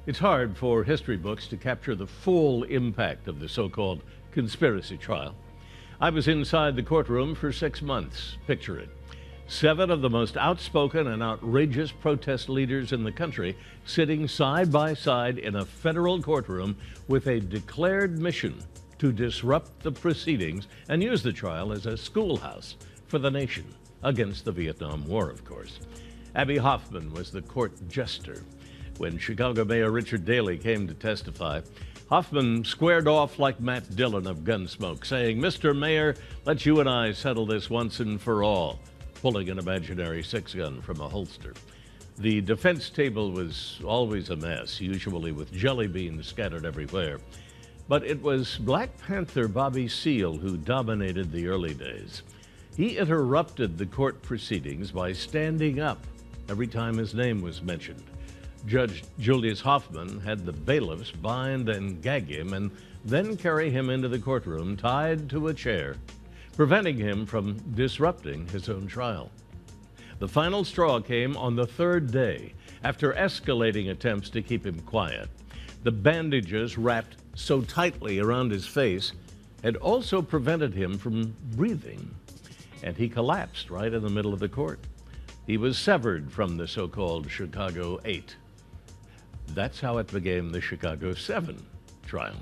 It's hard for history books to capture the full impact of the so-called conspiracy trial. I was inside the courtroom for 6 months. Picture it. 7 of the most outspoken and outrageous protest leaders in the country sitting side by side in a federal courtroom with a declared mission to disrupt the proceedings and use the trial as a schoolhouse for the nation against the Vietnam War, of course. Abby Hoffman was the court jester. When Chicago Mayor Richard Daley came to testify, Hoffman squared off like Matt Dillon of Gunsmoke, saying, "Mr. Mayor, let you and I settle this once and for all," pulling an imaginary 6-gun from a holster. The defense table was always a mess, usually with jelly beans scattered everywhere. But it was Black Panther Bobby Seale who dominated the early days. He interrupted the court proceedings by standing up every time his name was mentioned. Judge Julius Hoffman had the bailiffs bind and gag him and then carry him into the courtroom tied to a chair, preventing him from disrupting his own trial. The final straw came on the 3rd day, after escalating attempts to keep him quiet. The bandages wrapped so tightly around his face had also prevented him from breathing, and he collapsed right in the middle of the court. He was severed from the so-called Chicago 8. That's how it became the Chicago 7 trial.